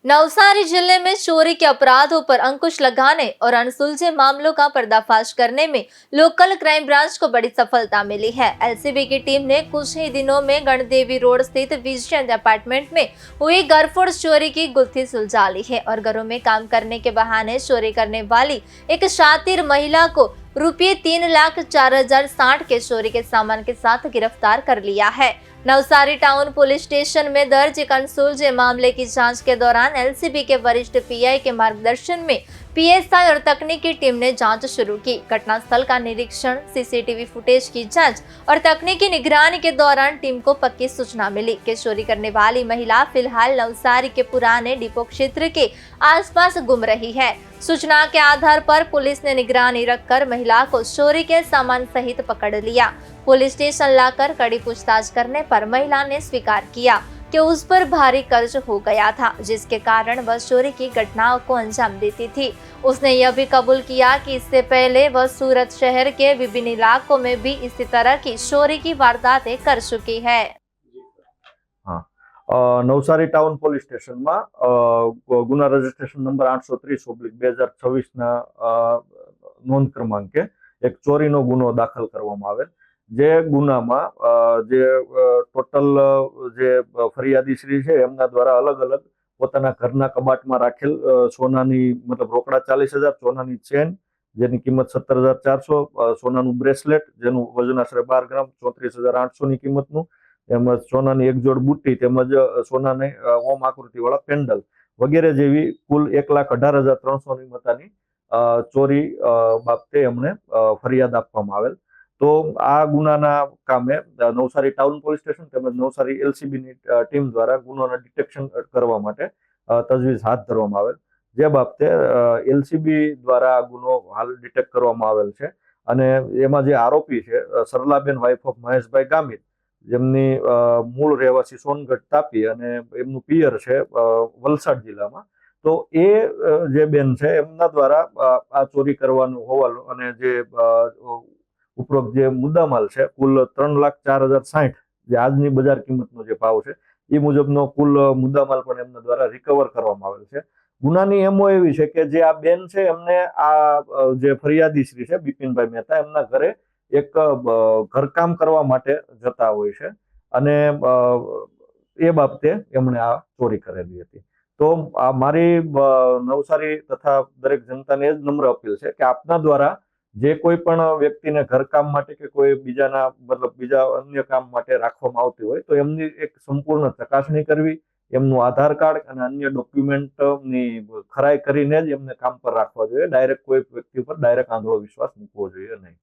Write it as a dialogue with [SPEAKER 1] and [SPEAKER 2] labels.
[SPEAKER 1] नवसारी जिले में चोरी के अपराधों पर अंकुश लगाने और अनसुलझे मामलों का पर्दाफाश करने में लोकल क्राइम ब्रांच को बड़ी सफलता मिली है। एलसीबी की टीम ने कुछ ही दिनों में गणदेवी रोड स्थित विजयंत अपार्टमेंट में हुई घरफोड़ चोरी की गुत्थी सुलझा ली है और घरों में काम करने के बहाने चोरी करने वाली एक शातिर महिला को रुपये 3,04,060 के चोरी के सामान के साथ गिरफ्तार कर लिया है। नवसारी टाउन पुलिस स्टेशन में दर्ज एक अनसुलझे मामले की जांच के दौरान एलसीबी के वरिष्ठ पीआई के मार्गदर्शन में पीएसआई और तकनीकी टीम ने जांच शुरू की। घटनास्थल का निरीक्षण, सीसीटीवी फुटेज की जांच और तकनीकी निगरानी के दौरान टीम को पक्की सूचना मिली कि चोरी करने वाली महिला फिलहाल नवसारी के पुराने डिपो क्षेत्र के आसपास घूम रही है। सूचना के आधार पर पुलिस ने निगरानी रखकर महिला को चोरी के सामान सहित पकड़ लिया। पुलिस स्टेशन लाकर कड़ी पूछताछ करने पर महिला ने स्वीकार किया कि उस पर भारी कर्ज हो गया था, जिसके कारण वह चोरी की घटनाओं को अंजाम देती थी। उसने यह भी कबूल किया कि इससे पहले वह सूरत शहर के विभिन्न इलाकों में भी इसी तरह की चोरी की वारदातें कर चुकी है।
[SPEAKER 2] नवसारी टाउन पोलीस स्टेशन में गुना रजिस्ट्रेशन नंबर 830/2026 नोंध क्रमांके एक चोरीनो गुनो दाखल करवामां आवेल। जे गुनामां जे टोटल जे फरियादीश्री छे एमना द्वारा अलग अलग पोताना घરના कबाटमां राखेल सोनानी मतलब रोकड़ा 40,000, सोनानी चेन जेनी किंमत 17,400, सोनाનું બ્રેસલેટ જેનું વજન આશરે 12 ગ્રામ 34,800 ની કિંમતનું, તેમજ સોનાની એક જોડ બુટ્ટી તેમજ સોનાને ઓમ આકૃતિવાળા પેન્ડલ વગેરે જેવી કુલ 1,18,300 ની મતાની ચોરી બાબતે એમને ફરિયાદ આપવામાં આવેલ। તો આ ગુનાના કામે નવસારી ટાઉન પોલીસ સ્ટેશન તેમજ નવસારી એલસીબીની ટીમ દ્વારા ગુનાના ડિટેક્શન કરવા માટે તજવીજ હાથ ધરવામાં આવેલ, જે બાબતે એલસીબી દ્વારા આ ગુનો હાલ ડિટેક્ટ કરવામાં આવેલ છે। અને એમાં જે આરોપી છે સરલાબેન વાઇફ ઓફ મહેશભાઈ ગામિત, જેમની મૂળ રહેવાસી સોનગઢ તાપી અને એમનું પિયર છે વલસાડ જિલ્લામાં। તો એ જે બેન છે એમના દ્વારા આ ચોરી કરવાનું હોવાનું અને જે ઉપરોક્ત જે મુદ્દામાલ છે કુલ 3,04,060 જે આજની બજાર કિંમતનો જે ભાવ છે એ મુજબનો કુલ મુદ્દામાલ પણ એમના દ્વારા રિકવર કરવામાં આવેલ છે। ગુનાની એમો એવી છે કે જે આ બેન છે એમને આ જે ફરિયાદીશ્રી છે બિપિનભાઈ મહેતા એમના ઘરે એક ઘરકામ કરવા માટે જતા હોય છે અને એ બાબતે એમણે આ ચોરી કરેલી હતી। તો આ મારી નવસારી તથા દરેક જનતાને જ નમ્ર અપીલ છે કે આપના દ્વારા જે કોઈ પણ વ્યક્તિને ઘરકામ માટે કે કોઈ બીજાના મતલબ બીજા અન્ય કામ માટે રાખવામાં આવતી હોય તો એમની એક સંપૂર્ણ ચકાસણી કરવી, એમનું આધાર કાર્ડ અને અન્ય ડોક્યુમેન્ટની ખરાઈ કરીને જ એમને કામ પર રાખવા જોઈએ। ડાયરેક્ટ કોઈ વ્યક્તિ પર ડાયરેક્ટ આંધળો વિશ્વાસ મૂકવો જોઈએ નહીં।